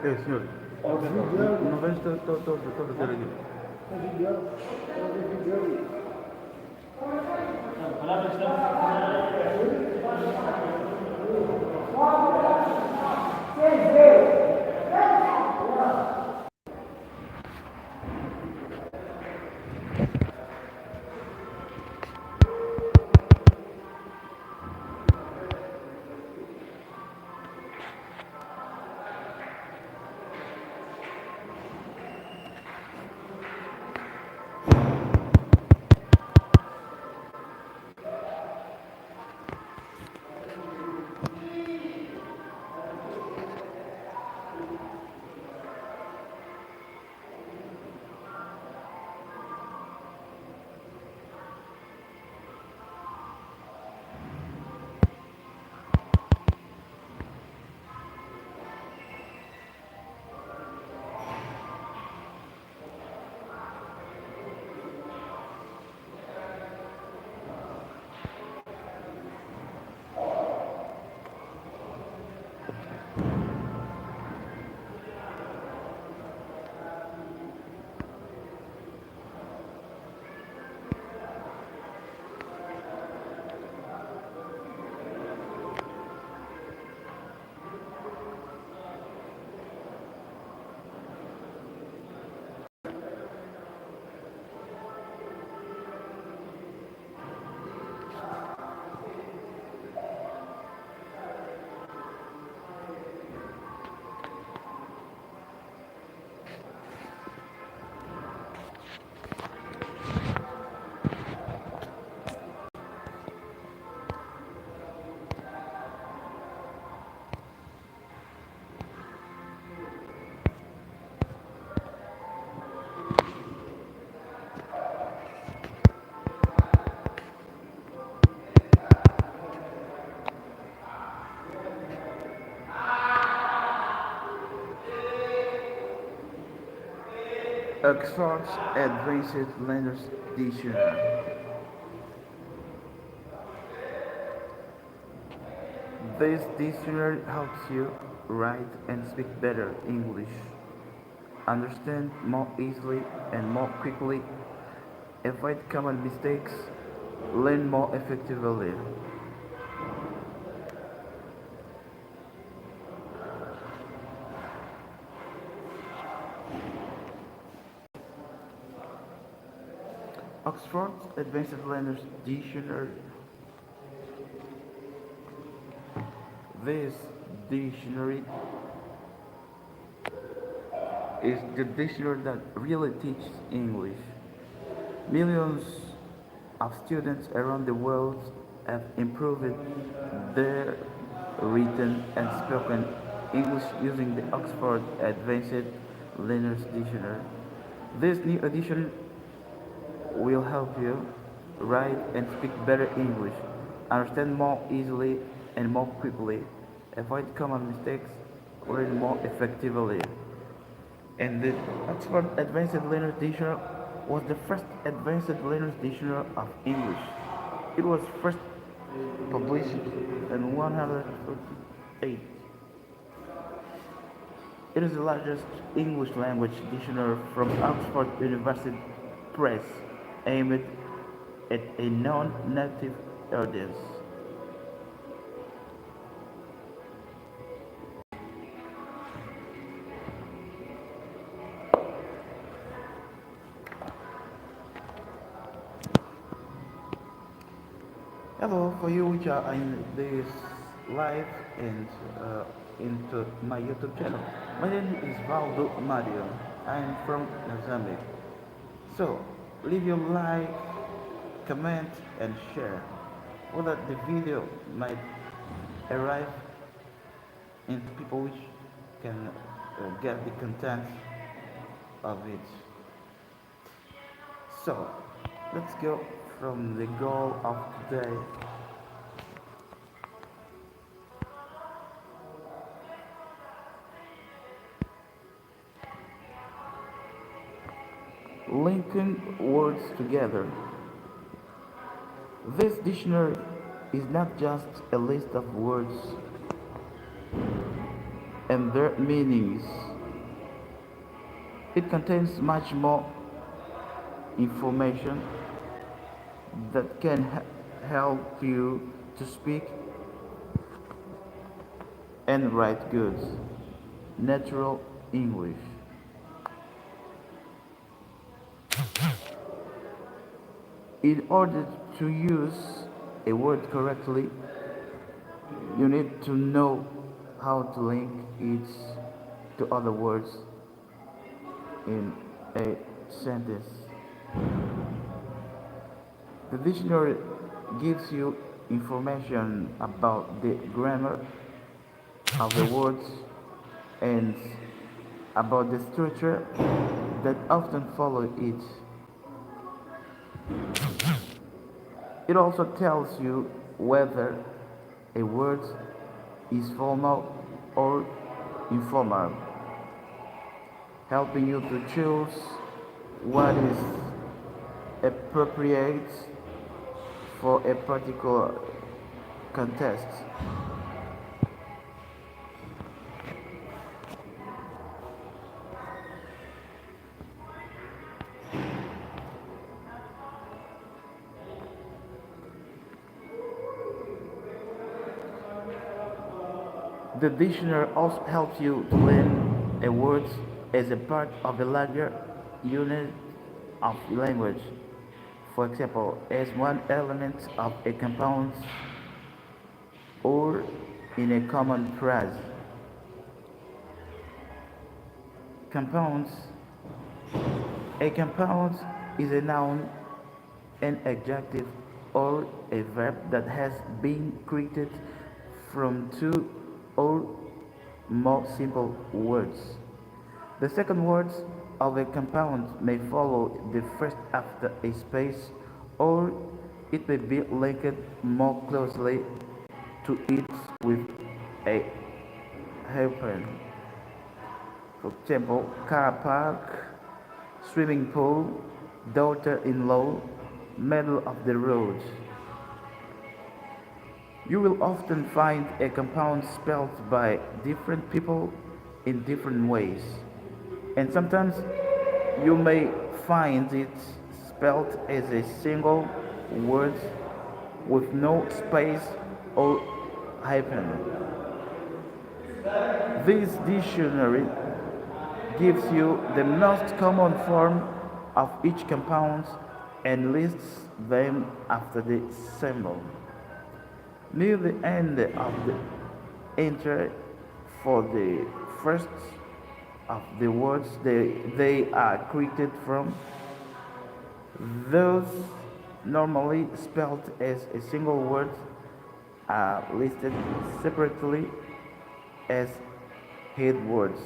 senhor. Não vejo todo a ter aqui. Oxford's Advanced Learners Dictionary. This dictionary helps you write and speak better English, understand more easily and more quickly, avoid common mistakes, learn more effectively. Oxford's Advanced Learners Dictionary. This dictionary is the dictionary that really teaches English. Millions of students around the world have improved their written and spoken English using the Oxford Advanced Learners Dictionary. This new edition will help you write and speak better English, understand more easily and more quickly, avoid common mistakes, learn more effectively. And the Oxford Advanced Learners Dictionary was the first Advanced Learners Dictionary of English. It was first published in 148. It is the largest English language dictionary from Oxford University Press, aimed at a non-native audience. Hello, for you which are in this live and into my YouTube channel. My name is Valdo Mário. I am from Exame. So, leave your like, comment and share so that the video might arrive into people which can get the content of it. So, let's go from the goal of today. Linking words together. This dictionary is not just a list of words and their meanings, It contains much more information that can help you to speak and write good, natural English. In order to use a word correctly, you need to know how to link it to other words in a sentence. The dictionary gives you information about the grammar of the words and about the structure that often follow it. It also tells you whether a word is formal or informal, helping you to choose what is appropriate for a particular context. The dictionary also helps you to learn a word as a part of a larger unit of language. For example, as one element of a compound or in a common phrase. Compounds. A compound is a noun, an adjective, or a verb that has been created from two or more simple words. The second words of a compound may follow the first after a space, or it may be linked more closely to it with a hyphen. For example, car park, swimming pool, daughter-in-law, middle of the road. You will often find a compound spelled by different people in different ways, and sometimes you may find it spelled as a single word with no space or hyphen. This dictionary gives you the most common form of each compound and lists them after the symbol. Near the end of the entry for the first of the words they are created from, those normally spelled as a single word are listed separately as head words.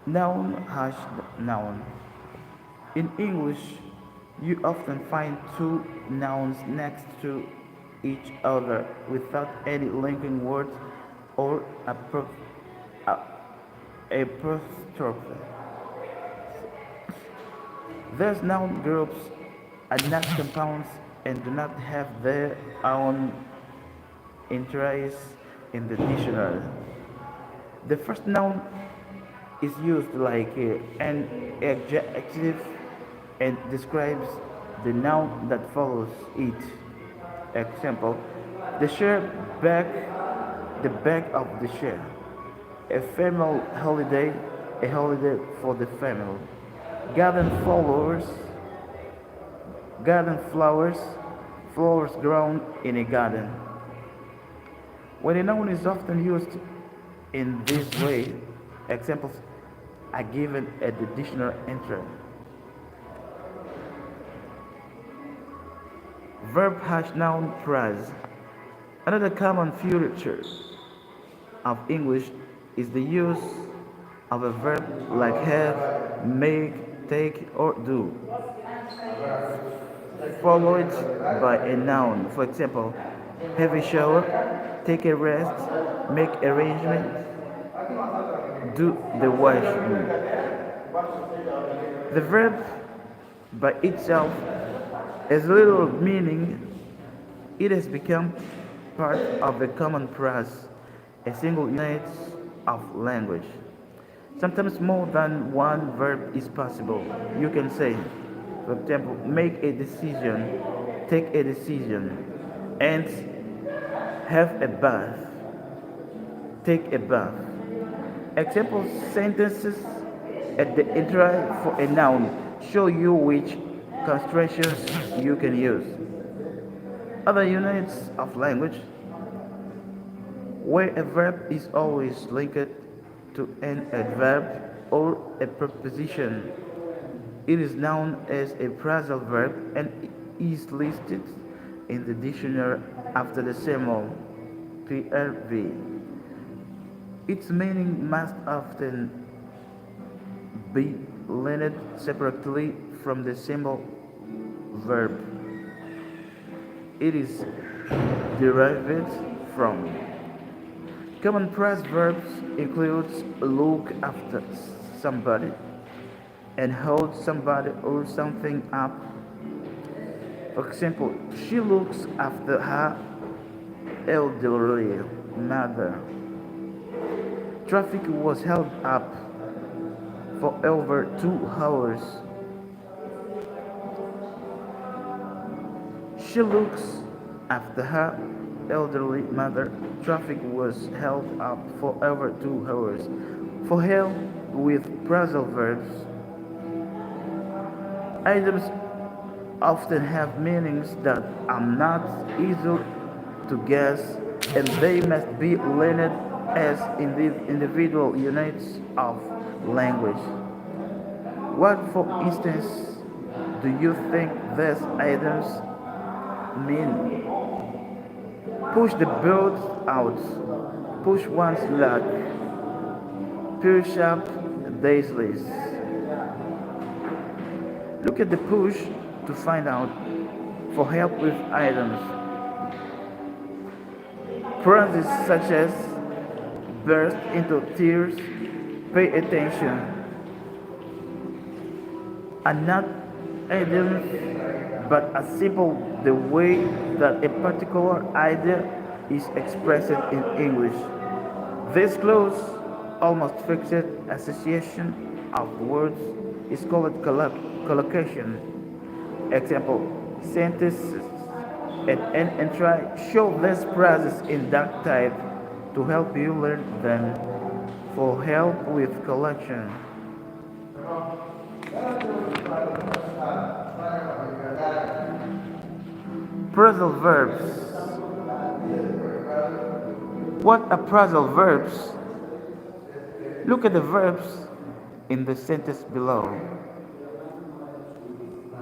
Noun hash noun. In English, you often find two nouns next to each other without any linking word or apostrophe. These noun groups are not compounds and do not have their own entries in the dictionary. The first noun is used like an adjective and describes the noun that follows it. Example, the back of the chair. A family holiday, a holiday for the family. Garden flowers, flowers grown in a garden. When a noun is often used in this way, examples are given at the dictionary entry. Verb hash noun phrase. Another common feature of English is the use of a verb like have, make, take, or do, followed by a noun. For example, have a shower, take a rest, make arrangements, do the washing. The verb by itself has little meaning. It has become part of a common phrase, a single unit of language. Sometimes more than one verb is possible. You can say, for example, make a decision, take a decision, and have a bath, take a bath. Example sentences at the intro for a noun show you which constructions you can use. Other units of language where a verb is always linked to an adverb or a preposition. It is known as a phrasal verb and is listed in the dictionary after the symbol PRV. Its meaning must often be learned separately from the symbol verb. It is derived from. Common phrase verbs includes look after somebody and hold somebody or something up. For example, she looks after her elderly mother. Traffic was held up for over 2 hours. She looks after her elderly mother. Traffic was held up for over 2 hours. For help with phrasal verbs, items often have meanings that are not easy to guess, and they must be learned as individual units of language. What, for instance, do you think these items mean? Push the boat out. Push one's luck. Push up daisies. Look at the push to find out. For help with items. Phrases such as burst into tears, pay attention, are not idioms but are simple the way that a particular idea is expressed in English. This close, almost fixed association of words is called collocation. Example sentences and try show these phrases in that type to help you learn them. For help with collection. Phrasal verbs. What are phrasal verbs? Look at the verbs in the sentence below.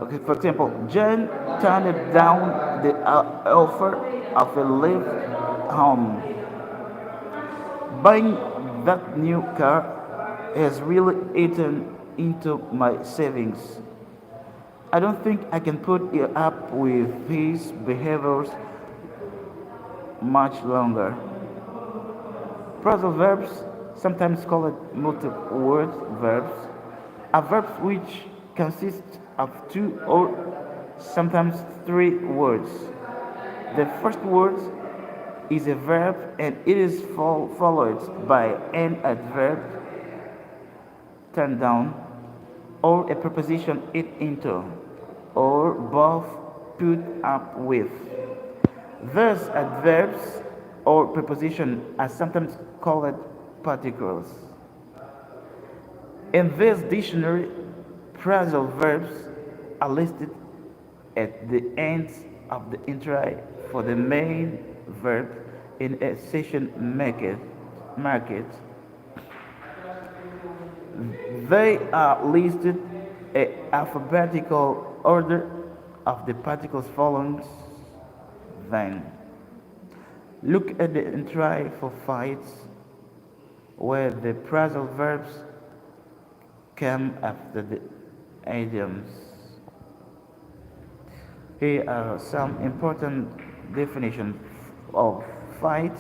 Okay, for example, John turned down the offer of a lift home. Buying that new car has really eaten into my savings. I don't think I can put up with his behaviors much longer. Phrasal verbs, sometimes called multi-word verbs, are verbs which consist of 2 or sometimes 3 words. The first word is a verb and it is followed by an adverb, turn down, or a preposition it into, or both put up with. Thus, adverbs or prepositions are sometimes called particles. In this dictionary, phrasal verbs are listed at the ends of the intro for the main verb in a session market. They are listed in alphabetical order of the particles following. Then look at the intro for fights where the phrasal verbs come after the idioms. Here are some important definitions of fight.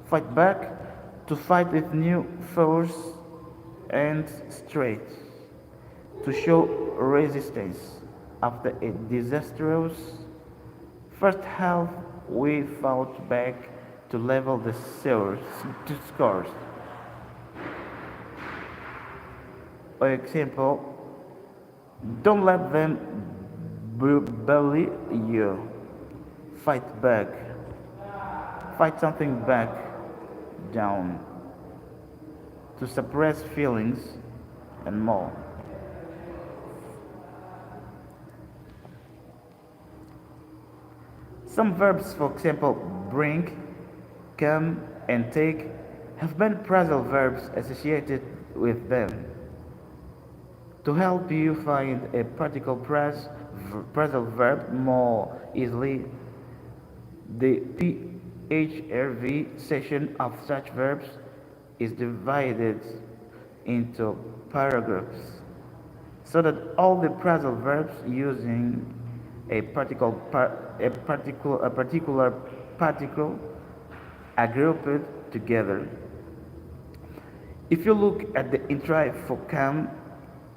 Fight back, to fight with new force and strength, to show resistance after a disastrous first half. We fought back to level the scores. For example, don't let them bully you. Fight back. Fight something back down. To suppress feelings and more. Some verbs, for example, bring, come, and take, have many phrasal verbs associated with them. To help you find a particular phrasal verb more easily, the PHRV section of such verbs is divided into paragraphs so that all the phrasal verbs using a particular particle are grouped together. If you look at the entry for come,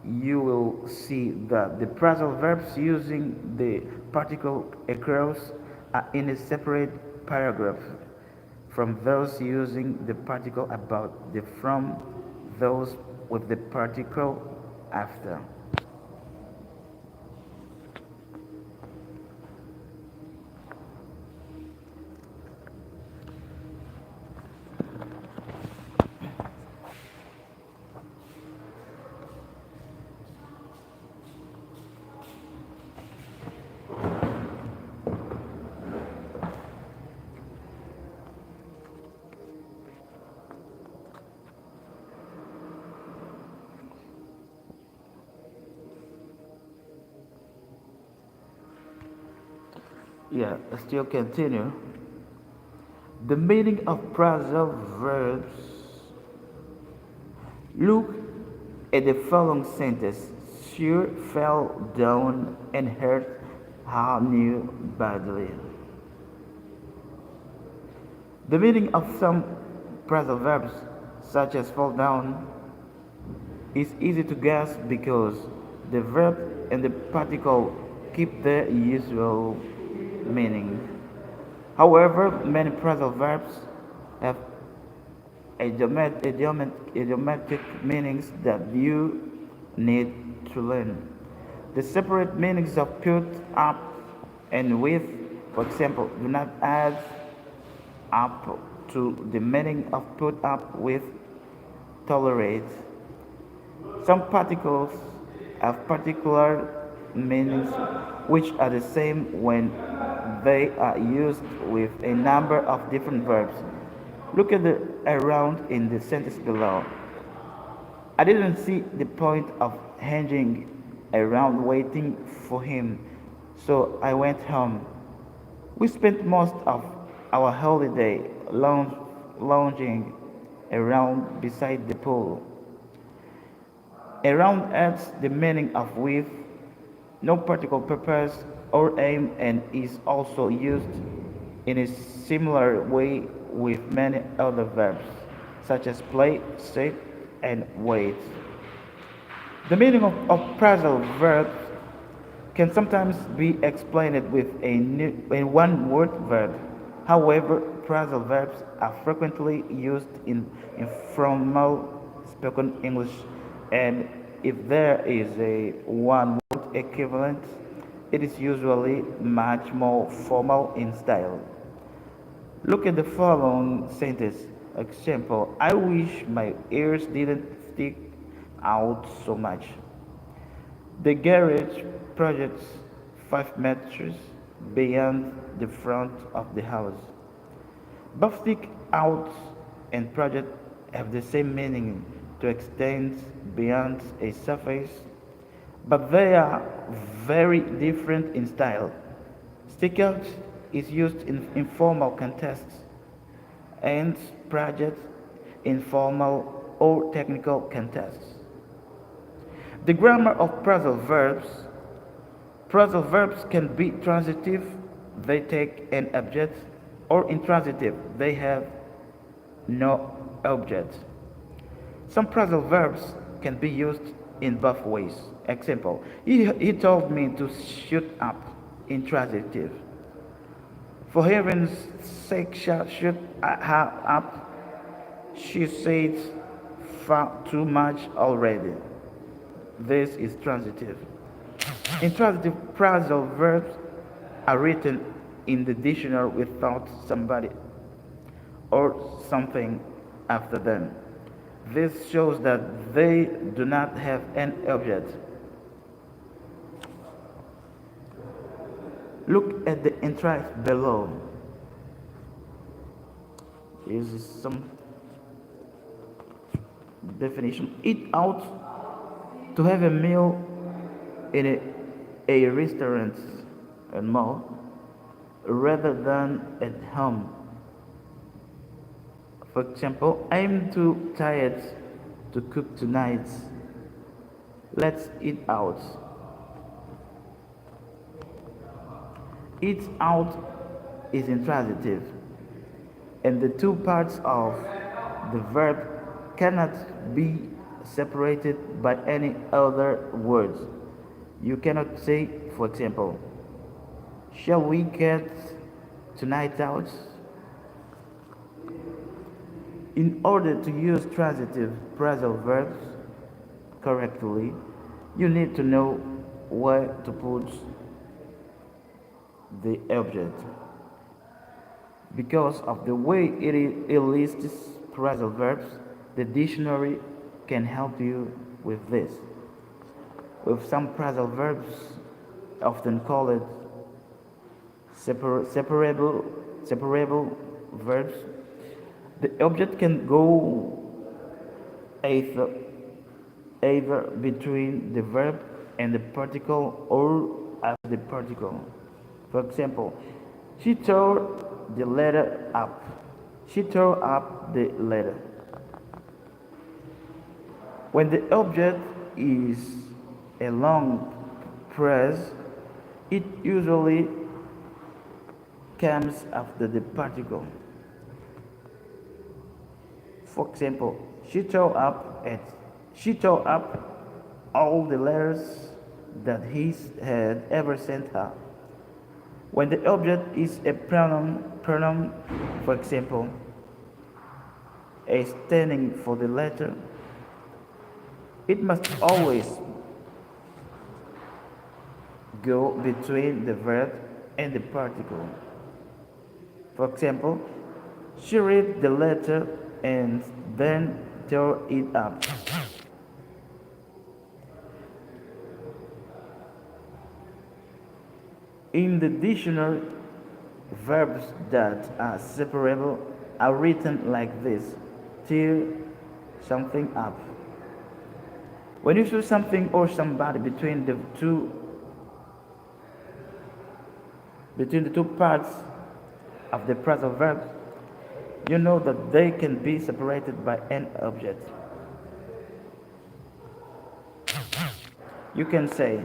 you will see that the phrasal verbs using the particle across are in a separate paragraph from those using the particle about, from those with the particle after. Yeah, still continue. The meaning of phrasal verbs. Look at the following sentence. She fell down and hurt her knee badly. The meaning of some phrasal verbs, such as fall down, is easy to guess because the verb and the particle keep their usual meaning. However, many phrasal verbs have idiomatic meanings that you need to learn. The separate meanings of put up and with, for example, do not add up to the meaning of put up with tolerate. Some particles have particular meanings which are the same when they are used with a number of different verbs. Look at the around in the sentence below. I didn't see the point of hanging around waiting for him, so I went home. We spent most of our holiday lounging around beside the pool. Around adds the meaning of with no particular purpose or aim and is also used in a similar way with many other verbs such as play, sit, and wait. The meaning of phrasal verbs can sometimes be explained with a one-word verb. However, phrasal verbs are frequently used in informal spoken English, and if there is a one-word equivalent, it is usually much more formal in style. Look at the following sentence. Example, I wish my ears didn't stick out so much. The garage projects 5 meters beyond the front of the house. Both stick out and project have the same meaning, to extend beyond a surface, but they are very different in style. Stick out is used in informal contexts and project in formal or technical contexts. The grammar of phrasal verbs. Phrasal verbs can be transitive, they take an object, or intransitive, they have no object. Some phrasal verbs can be used in both ways. Example, he told me to shut up, intransitive. For heaven's sake, shut her up. She said far too much already. This is transitive. Intransitive phrasal verbs are written in the dictionary without somebody or something after them. This shows that they do not have an object. Look at the entries below. Here is some definition. Eat out, to have a meal in a restaurant and more, rather than at home. For example, I'm too tired to cook tonight. Let's eat out. Eat out is intransitive, and the two parts of the verb cannot be separated by any other words. You cannot say, for example, shall we get tonight out? In order to use transitive phrasal verbs correctly, you need to know where to put the object. Because of the way it lists phrasal verbs, the dictionary can help you with this. With some phrasal verbs, often called separable verbs, the object can go either between the verb and the particle or after the particle. For example, she tore the letter up. She tore up the letter. When the object is a long phrase, it usually comes after the particle. For example, she tore up all the letters that he had ever sent her. When the object is a pronoun, for example, a standing for the letter, it must always go between the verb and the particle. For example, she read the letter and then tore it up. In the dictionary, verbs that are separable are written like this: tear something up. When you see something or somebody between the two parts of the phrasal verb, you know that they can be separated by an object. You can say,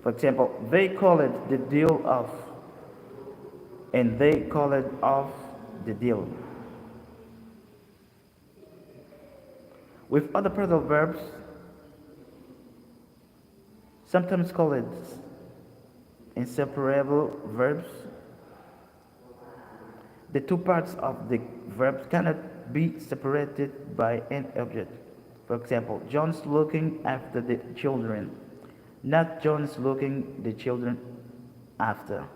for example, they call it the deal off, and they call it off the deal. With other phrasal verbs, sometimes called inseparable verbs, the two parts of the verbs cannot be separated by an object. For example, John's looking after the children, not John's looking the children after.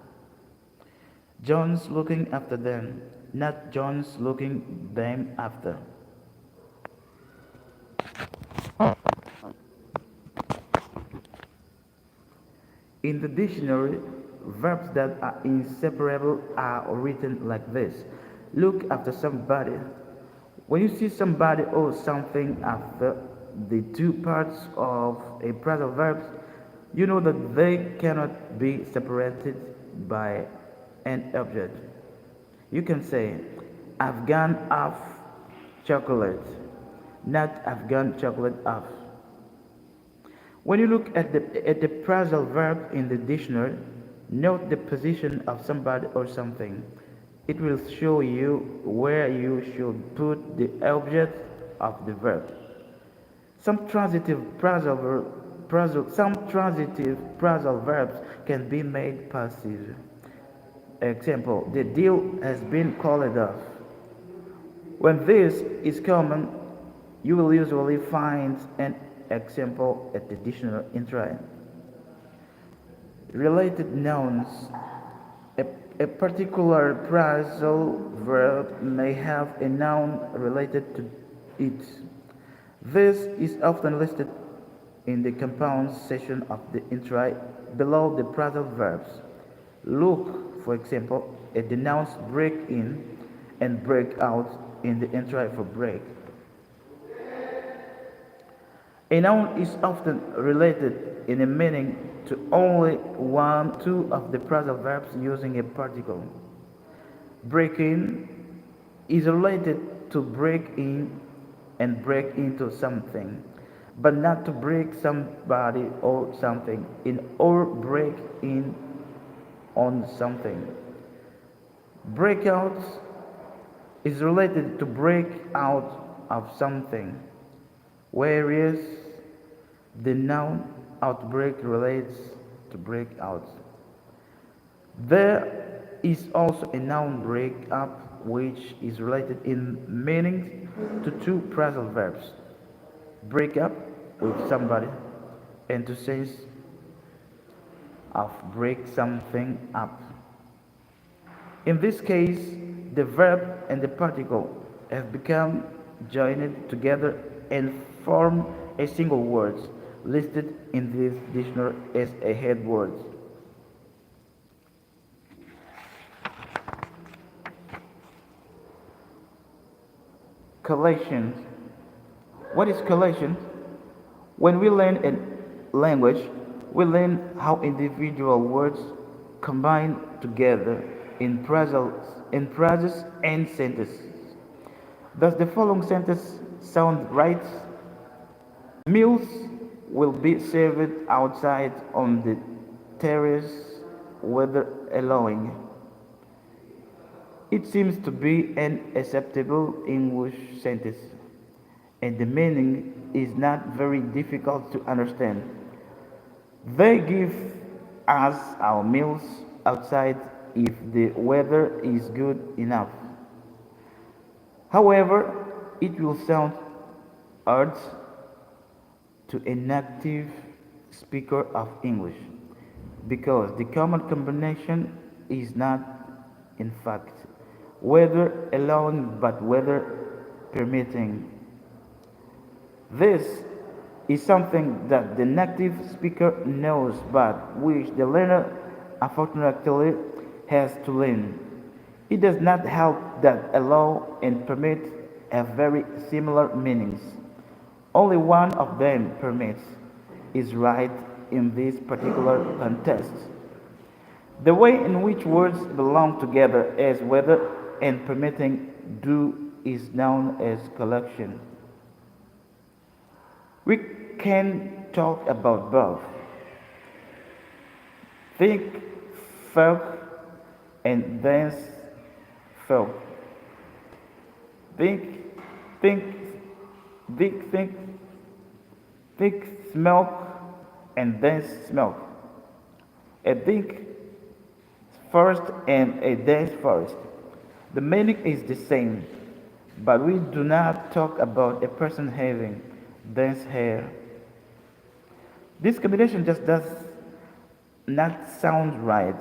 John's looking after them, not John's looking them after. In the dictionary, verbs that are inseparable are written like this: look after somebody. When you see somebody or something after the two parts of a phrasal verb, you know that they cannot be separated by an object. You can say, I've gone off chocolate, not I've gone chocolate off. When you look at the phrasal verb in the dictionary, note the position of somebody or something. It will show you where you should put the object of the verb. Some transitive phrasal verbs can be made passive. Example, the deal has been called off. When this is common, you will usually find an example at the dictionary entry. Related nouns. A, a particular phrasal verb may have a noun related to it. This is often listed in the compounds section of the entry below the phrasal verbs. Look, for example, at the nouns break in and break out in the entry for break. A noun is often related in a meaning to only one, two of the phrasal verbs using a particle. Break in is related to break in and break into something, but not to break somebody or something in or break in on something. Breakout is related to break out of something, whereas the noun outbreak relates to break out. There is also a noun break up which is related in meaning to two phrasal verbs. Break up with somebody and to sense of break something up. In this case, the verb and the particle have become joined together and form a single word listed in this dictionary as a head word. Collation. What is collation? When we learn a language, we learn how individual words combine together in phrases and sentences. Does the following sentence sound right? Meals will be served outside on the terrace, weather allowing. It seems to be an acceptable English sentence, and the meaning is not very difficult to understand. They give us our meals outside if the weather is good enough. However, it will sound odd to a native speaker of English because the common combination is not, in fact, weather allowing but weather permitting. This is something that the native speaker knows but which the learner unfortunately has to learn. It does not help that allow and permit have very similar meanings. Only one of them, permits, is right in this particular context. The way in which words belong together as whether and permitting do is known as collection. We can talk about both. Think, folk, and dance, folk. Think, think, think, smoke, and dance, smoke. A think first and a dance first. The meaning is the same, but we do not talk about a person having dense hair. This combination just does not sound right,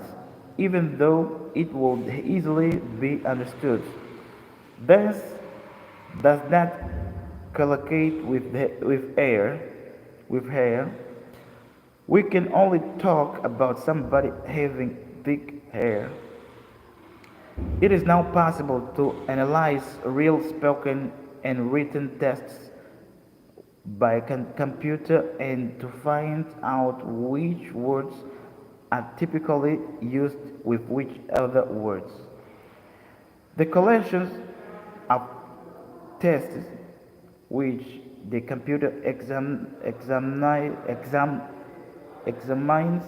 even though it would easily be understood. Dense does not collocate with hair. We can only talk about somebody having thick hair. It is now possible to analyze real spoken and written texts by computer and to find out which words are typically used with which other words. The collections of tests which the computer examines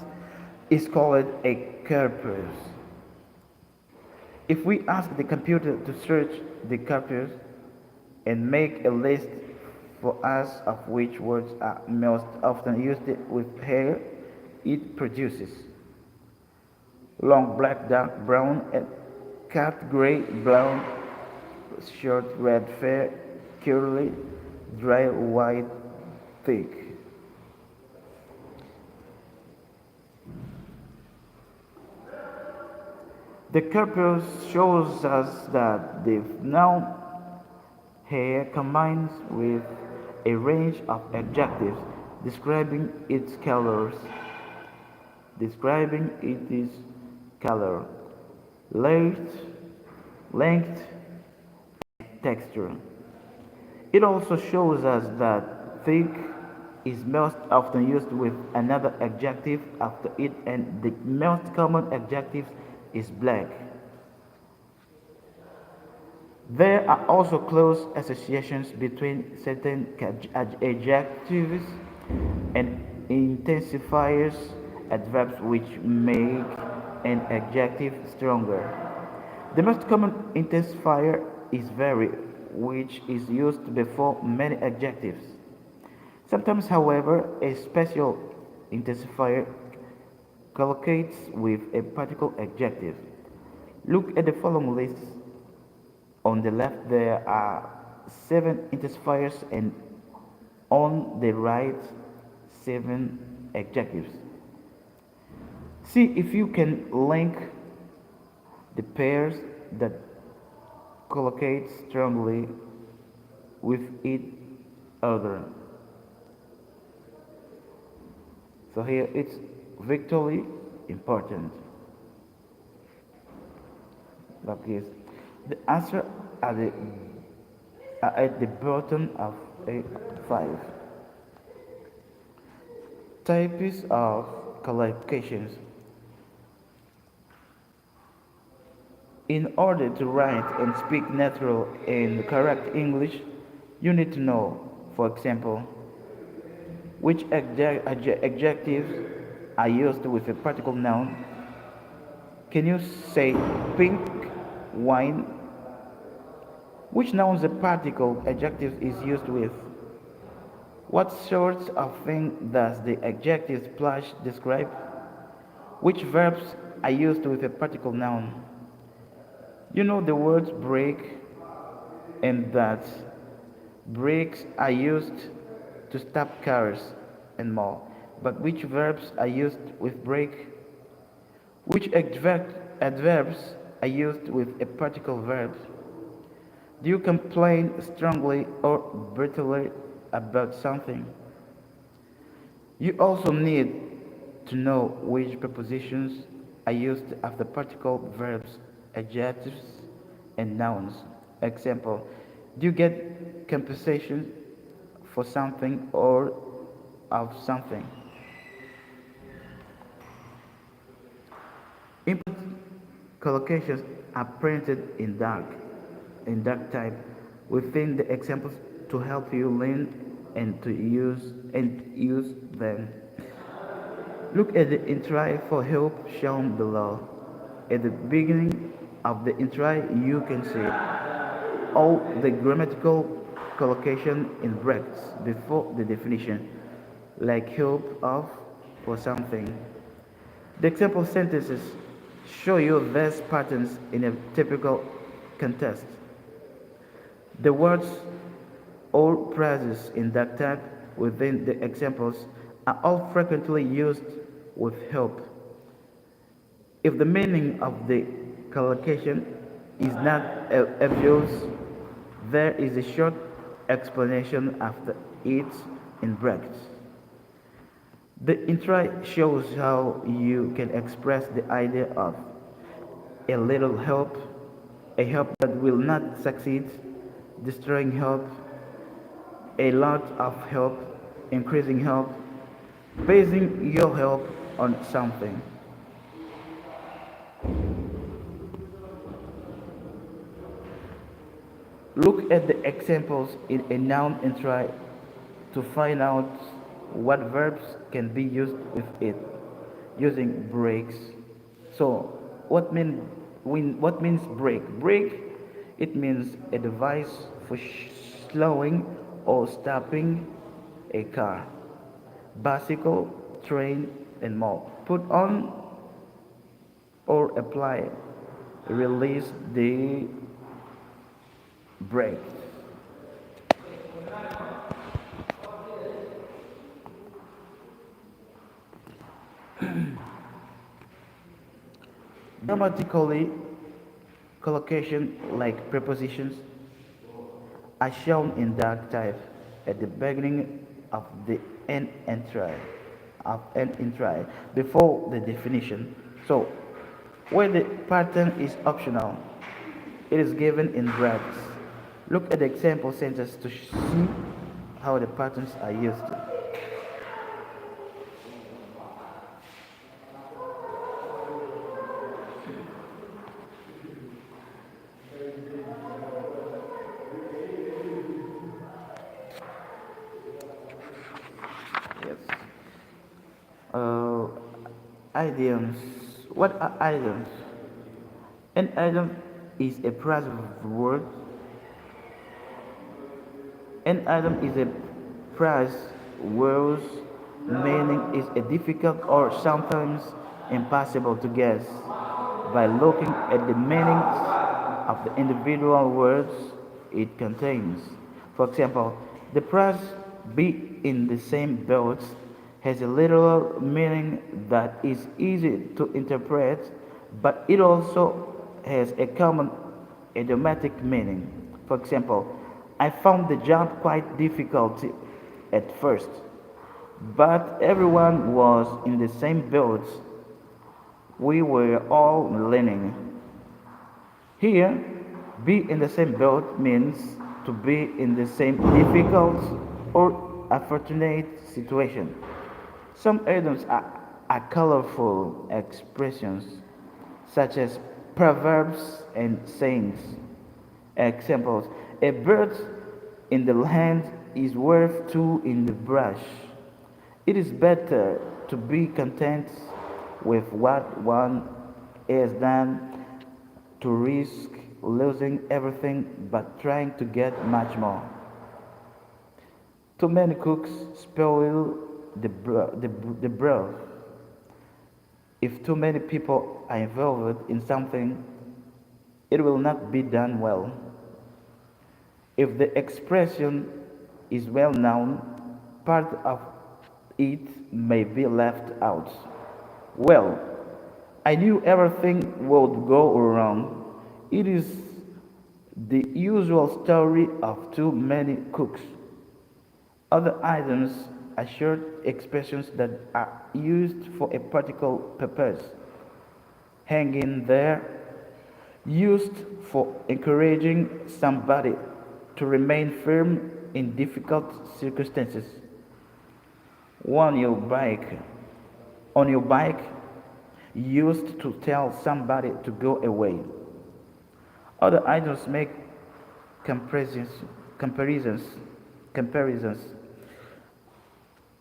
is called a corpus. If we ask the computer to search the corpus and make a list for us of which words are most often used with hair, it produces long black, dark brown, and cat gray, brown, short red, fair, curly, dry, white, thick. The corpus shows us that the noun here combines with a range of adjectives describing its colors, describing its color, length, length, texture. It also shows us that thick is most often used with another adjective after it, and the most common adjective is black. There are also close associations between certain adjectives and intensifiers, adverbs which make an adjective stronger. The most common intensifier is very, which is used before many adjectives. Sometimes, however, a special intensifier collocates with a particular adjective. Look at the following list. On the left, there are 7 intensifiers, and on the right, 7 adjectives. See if you can link the pairs that collocate strongly with each other. So here it's vitally important. Like this. The answer are at the bottom of A5. Types of collocations. In order to write and speak natural and correct English, you need to know, for example, which adjectives are used with a particular noun. Can you say pink, wine? Which nouns a particle adjective is used with? What sorts of thing does the adjective splash describe? Which verbs are used with a particular noun? You know the words break and that brakes are used to stop cars and more. But which verbs are used with break? Which adverbs are used with a particular verb? Do you complain strongly or brutally about something? You also need to know which prepositions are used after particular verbs, adjectives, and nouns. Example, do you get compensation for something or of something? Input collocations are printed in dark type within the examples to help you learn and to use them. Look at the entry for help shown below. At the beginning of the entry, you can see all the grammatical collocation in brackets before the definition, like help of for something. The example sentences show you these patterns in a typical context. The words or phrases in that type within the examples are all frequently used with help. If the meaning of the collocation is not obvious, there is a short explanation after it in brackets. The entry shows how you can express the idea of a little help, a help that will not succeed, destroying help, a lot of help, increasing help, basing your help on something. Look at the examples in a noun entry to find out what verbs can be used with it using breaks. So what means break? Break, it means a device for slowing or stopping a car, bicycle, train, and more. Put on or apply, release the brake. Grammatically, collocation like prepositions are shown in dark type at the beginning of the end entry before the definition. So, where the pattern is optional, it is given in brackets. Look at the example sentence to see how the patterns are used. Yes. Uh, Idioms. What are idioms? An idiom is a phrasal word. An idiom is a phrase whose meaning is a difficult or sometimes impossible to guess by looking at the meanings of the individual words it contains. For example, the phrase "be in the same boat" has a literal meaning that is easy to interpret, but it also has a common idiomatic meaning. For example, I found the job quite difficult at first, but everyone was in the same boat. We were all learning. Here, be in the same boat means to be in the same difficult or unfortunate situation. Some idioms are colorful expressions, such as proverbs and sayings. Examples: a bird in the hand is worth two in the brush. It is better to be content with what one has done to risk losing everything but trying to get much more. Too many cooks spoil the broth. If too many people are involved in something, it will not be done well. If the expression is well known, part of it may be left out. Well, I knew everything would go wrong. It is the usual story of too many cooks. Other items are short expressions that are used for a particular purpose. Hang in there, used for encouraging somebody to remain firm in difficult circumstances. On your bike, on your bike, used to tell somebody to go away. Other items make comparisons, comparisons, comparisons.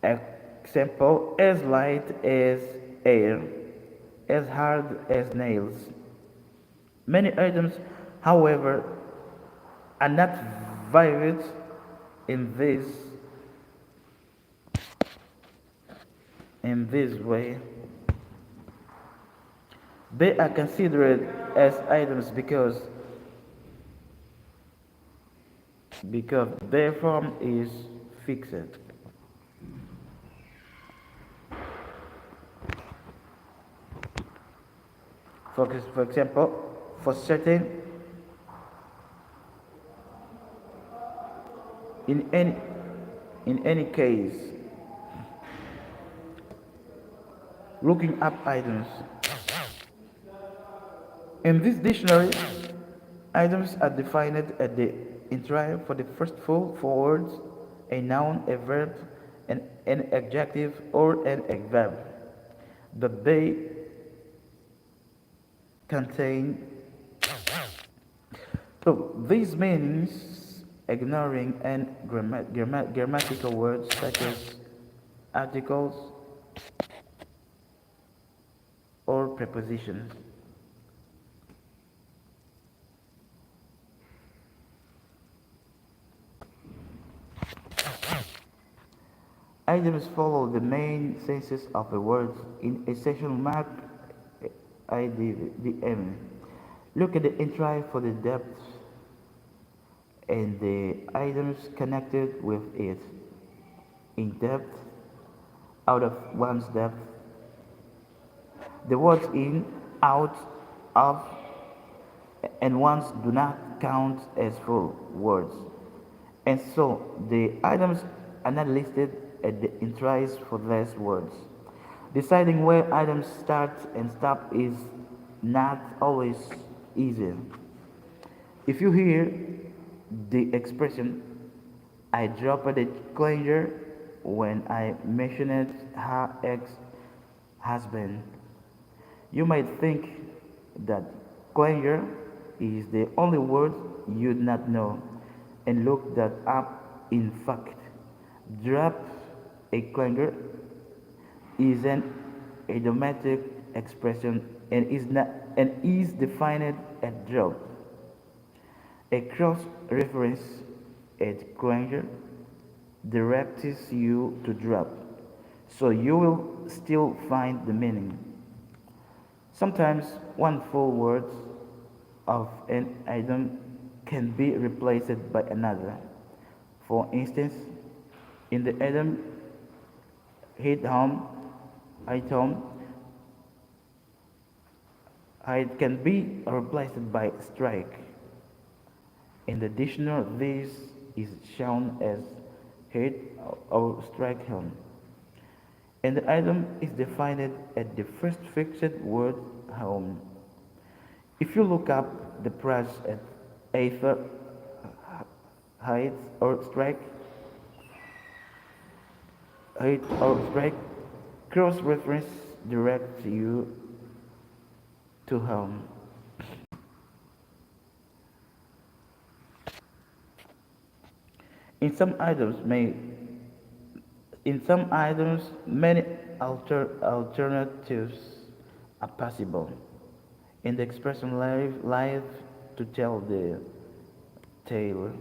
Example: as light as air, as hard as nails. Many items, however, are not vivid in this way. They are considered as items because their form is fixed. For example, for certain, in any in any case, looking up items. In this dictionary, items are defined at the intro for the first full four words: a noun, a verb, an adjective, or an adverb. But they contain. So this means ignoring and grammatical words such as articles or prepositions. Items follow the main senses of a word in a section marked IDM. Look at the entry for the depth and the items connected with it. In depth, out of one's depth. The words in, out, of and ones do not count as full words. And so the items are not listed at the entries for less words. Deciding where items start and stop is not always easy. If you hear the expression, I dropped the cleaner when I mentioned her ex-husband, you might think that cleaner is the only word you'd not know and look that up. In fact, drop a cleaner is an idiomatic expression and is defined as drop. A cross reference at cleaner directs you to drop, so you will still find the meaning. Sometimes one full word of an item can be replaced by another. For instance, in the item hit home, item, it can be replaced by strike. In the dictionary, this is shown as hit or strike home. And the item is defined at the first fixed word home. If you look up the price at either hit or strike, cross-reference directs you to home. In some items, many alternatives are possible. In the expression live to tell the tale,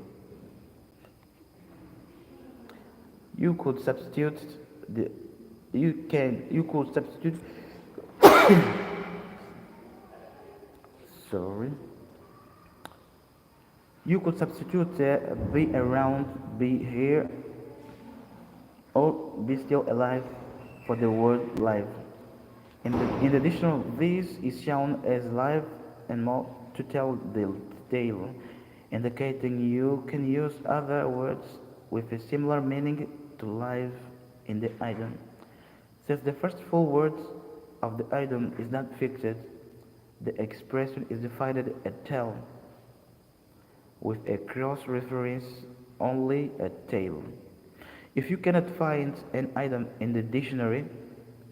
you could substitute the you could substitute sorry you could substitute be around, be here, or be still alive for the word live. In the dictionary, this is shown as live and more to tell the tale, indicating you can use other words with a similar meaning to live in the item. Since the first full word of the item is not fixed, the expression is defined as tell, with a cross-reference only at tale. If you cannot find an item in the dictionary,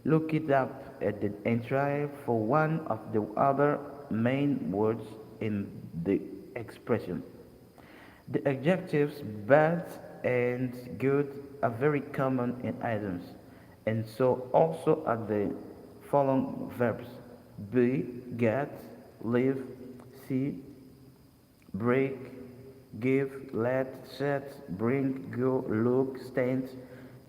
look it up at the entry for one of the other main words in the expression. The adjectives bad and good are very common in items, and so also are the following verbs: be, get, live, see, break, give, let, set, bring, go, look, stand,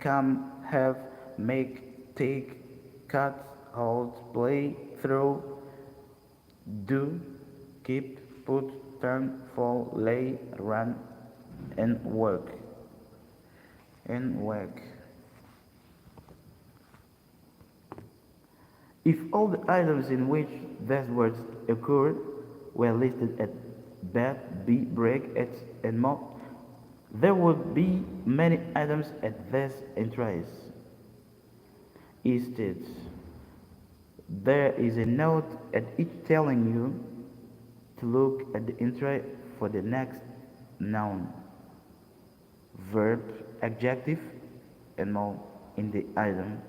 come, have, make, take, cut, hold, play, throw, do, keep, put, turn, fall, lay, run, and work. If all the items in which these words occur were listed at bed, be, break, and more, there would be many items at these entries. Instead, there is a note at each telling you to look at the entry for the next noun, verb, adjective, and more in the item.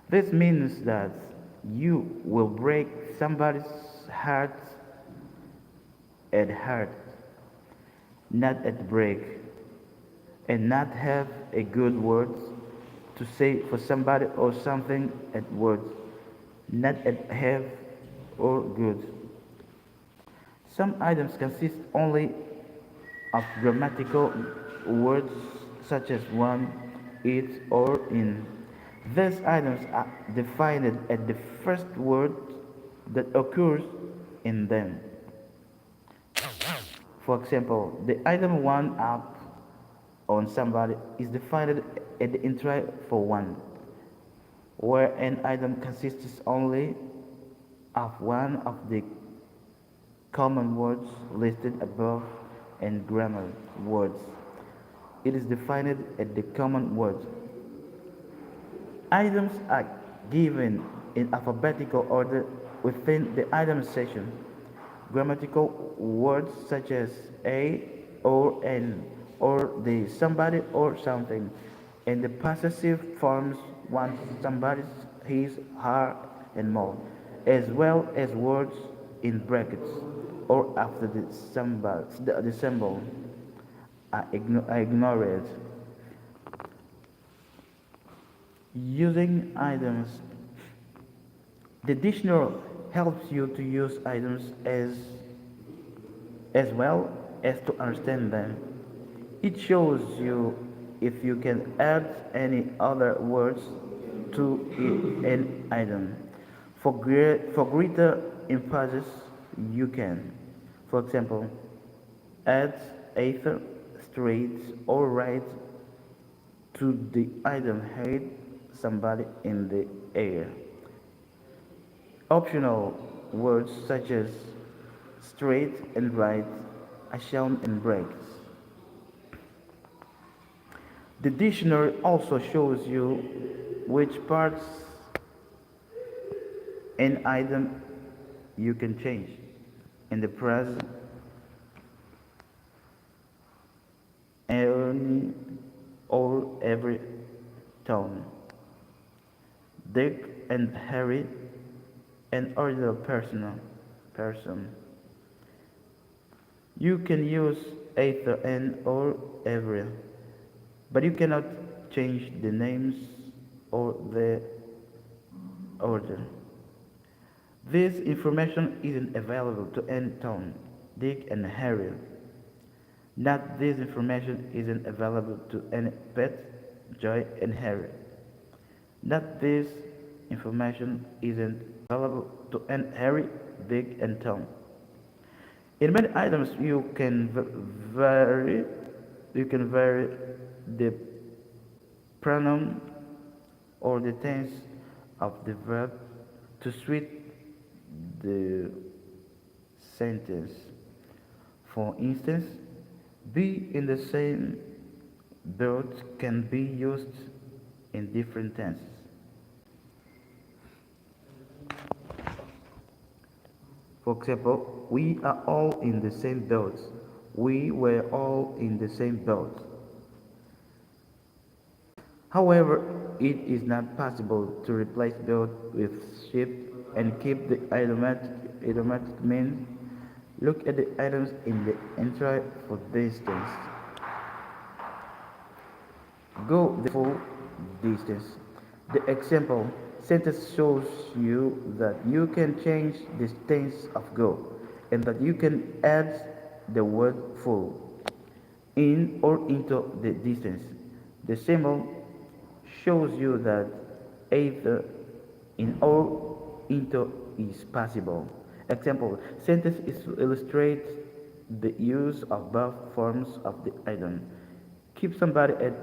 This means that you will break somebody's heart at heart, not at break, and not have a good word to say for somebody or something at words, not at have or good. Some items consist only of grammatical words such as one, it, or in. These items are defined at the first word that occurs in them. For example, the item one up on somebody is defined at the entry for one, where an item consists only of one of the common words listed above and grammar words. It is defined as the common words. Items are given in alphabetical order within the item section. Grammatical words such as a or an or the somebody or something, and the possessive forms one, somebody's, his, her, and more, as well as words in brackets or after the symbol are ignored. Using items. The dictionary helps you to use items as well as to understand them. It shows you if you can add any other words to an item. For greater emphasis, you can. For example, add either straight or right to the item head somebody in the air. Optional words such as straight and right are shown in brackets. The dictionary also shows you which parts an item you can change in the present, any or every tone. Dick and Harry, an ordinary person. You can use either an or every, but you cannot change the names or the order. This information isn't available to any tone, Dick and Harry. Not this information isn't available to any pet, Joy and Harry. Not this information isn't available to any Harry, Dick, and Tom. In many items, you can vary the pronoun or the tense of the verb to suit the sentence. For instance, be in the same boat can be used in different tenses. For example, we are all in the same boat. We were all in the same boat. However, it is not possible to replace boat with ship and keep the idiomatic meaning. Look at the items in the entry for distance. Go the full distance. The example sentence shows you that you can change the tense of go and that you can add the word full in or into the distance. The symbol shows you that either in or into is possible. Example sentence illustrates the use of both forms of the item. Keep somebody at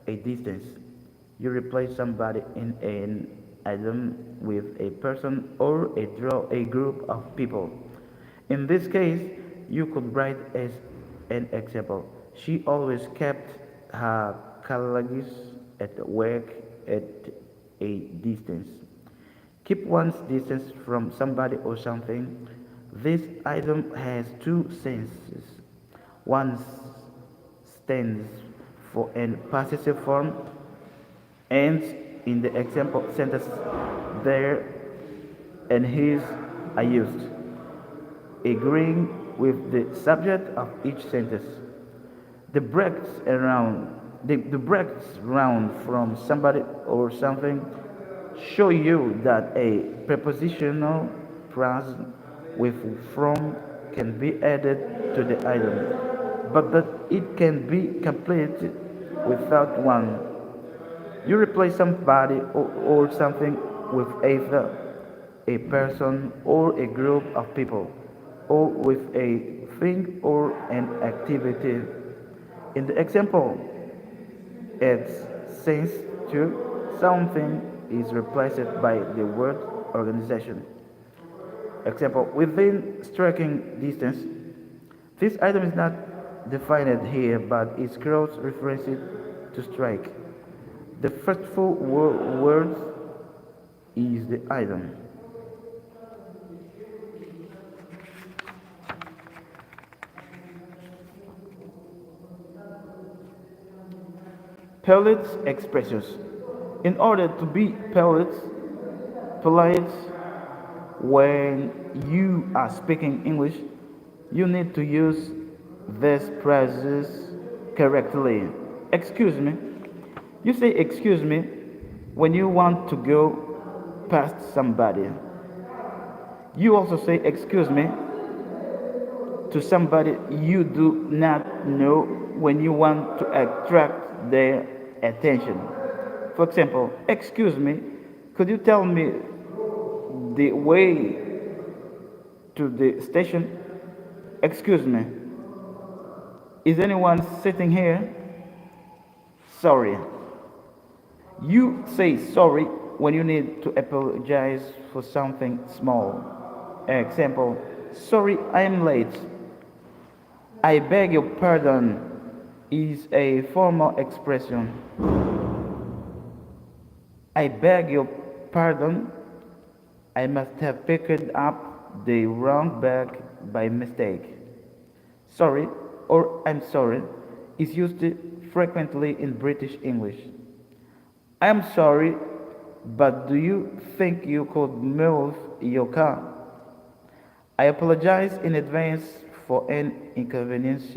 a distance. You replace somebody in an item with a person or a group of people. In this case, you could write as an example. She always kept her colleagues at work at a distance. Keep one's distance from somebody or something. This item has two senses. One stands for a possessive form, and in the example sentence, there and his are used, agreeing with the subject of each sentence. The breaks around from somebody or something show you that a prepositional phrase with from can be added to the item, but that it can be completed without one. You replace somebody or something with either a person or a group of people, or with a thing or an activity. In the example, it's since to something is replaced by the word organization. Example, within striking distance. This item is not defined here, but is cross-referenced to strike. The first full word is the item. Polite expressions. In order to be polite when you are speaking English, you need to use these phrases correctly. Excuse me. You say excuse me when you want to go past somebody. You also say excuse me to somebody you do not know when you want to attract their attention. For example, excuse me, could you tell me the way to the station? Excuse me, is anyone sitting here? Sorry. You say sorry when you need to apologize for something small. Example, sorry I am late. I beg your pardon is a formal expression. I beg your pardon. I must have picked up the wrong bag by mistake. Sorry or I'm sorry is used frequently in British English. I am sorry, but do you think you could move your car? I apologize in advance for an inconvenience.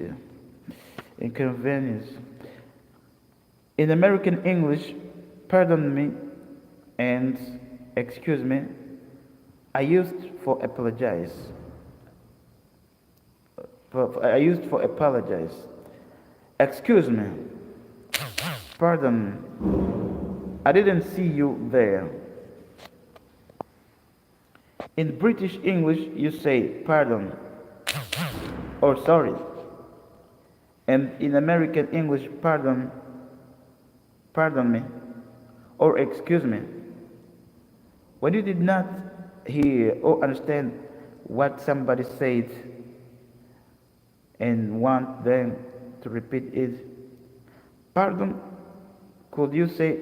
In American English, pardon me and excuse me are used for apologize. Excuse me. Pardon. I didn't see you there. In British English, you say pardon or sorry. And in American English, pardon me, or excuse me. When you did not hear or understand what somebody said and want them to repeat it, pardon, could you say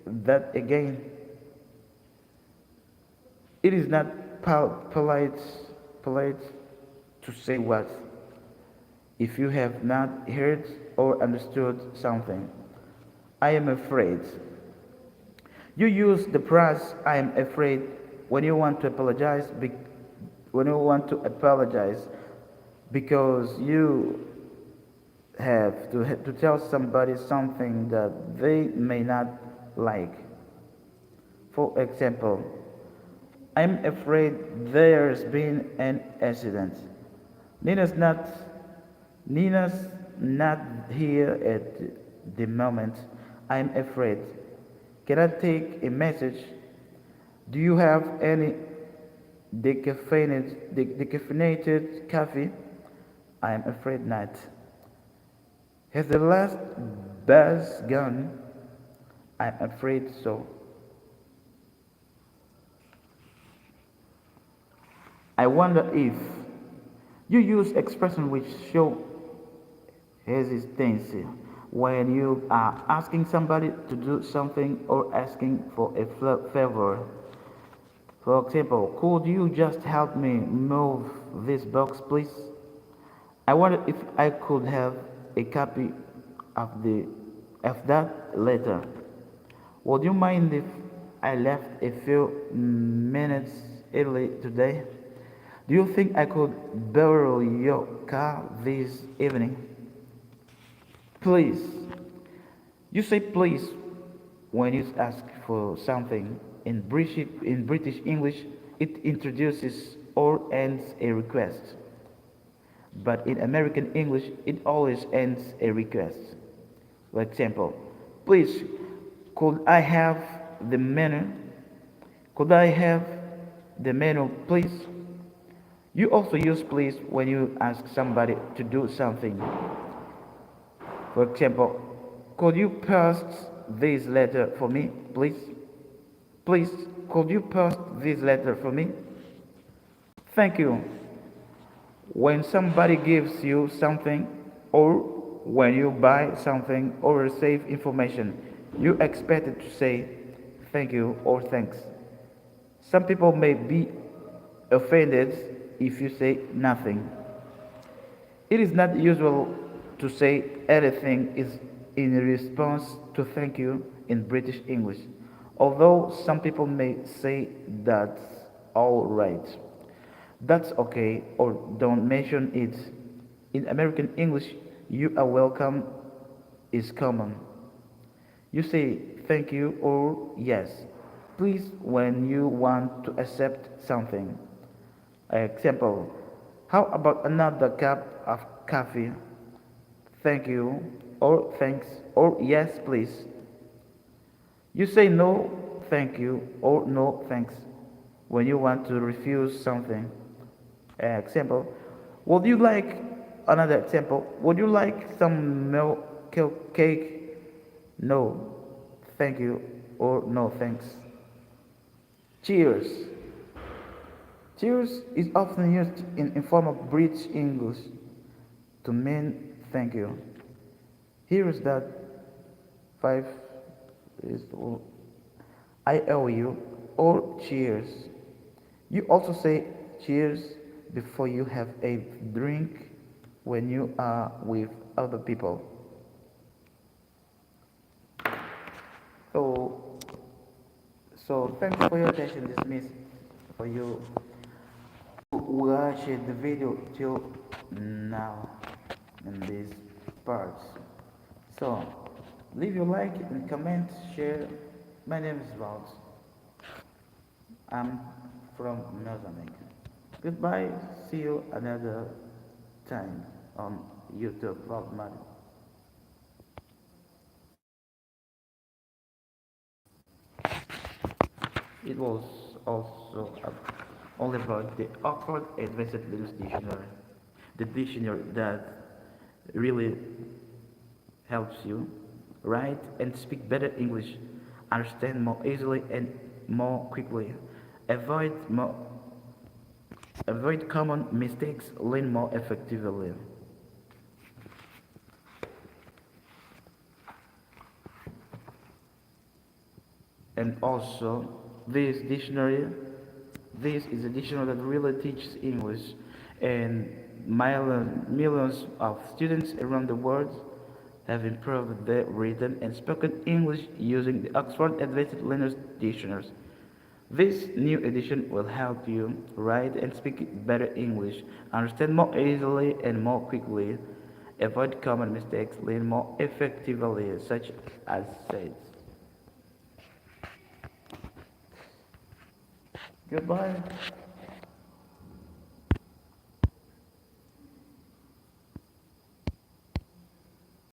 that again? It is not polite to say what if you have not heard or understood something. I am afraid. You use the phrase I am afraid when you want to apologize because you have to tell somebody something that they may not like. For example, I'm afraid there's been an accident. Nina's not here at the moment. I'm afraid. Can I take a message? Do you have any decaffeinated coffee? I'm afraid not. Has the last bus gone? I'm afraid so. I wonder if you use expressions which show hesitancy when you are asking somebody to do something or asking for a favor. For example, could you just help me move this box, please? I wonder if I could have a copy of that letter. Would you mind if I left a few minutes early today? Do you think I could borrow your car this evening? Please. You say please when you ask for something. In British English, it introduces or ends a request. But in American English, it always ends a request. For example, please, could I have the menu? Could I have the menu, please? You also use please when you ask somebody to do something. For example, could you post this letter for me, please? Please, could you post this letter for me? Thank you. When somebody gives you something, or when you buy something or receive information, you expect to say thank you or thanks. Some people may be offended if you say nothing. It is not usual to say anything is in response to thank you in British English, although some people may say that's all right. That's okay, or don't mention it. In American English, you are welcome is common. You say thank you or yes, please when you want to accept something. Example, how about another cup of coffee? Thank you, or thanks, or yes, please. You say no, thank you, or no, thanks when you want to refuse something. Example, would you like another example? Would you like some milk cake? No, thank you, or no, thanks. Cheers. Cheers is often used in informal British English to mean thank you. Here is that 5 is I owe you or cheers. You also say cheers before you have a drink when you are with other people. So, so thanks for your attention. Dismiss for you watch the video till now in these parts. So, leave your like and comment, share. My name is Valdo. I'm from Mozambique. Goodbye. See you another time on YouTube, Valdo Mário. It was also all about the Oxford Advanced Linguist Dictionary, the dictionary that really helps you write and speak better English, understand more easily and more quickly, avoid more avoid common mistakes, learn more effectively. And also, this is a dictionary that really teaches English, and millions of students around the world have improved their written and spoken English using the Oxford Advanced Learners Dictionaries. This new edition will help you write and speak better English, understand more easily and more quickly, avoid common mistakes, learn more effectively, such as said. Goodbye.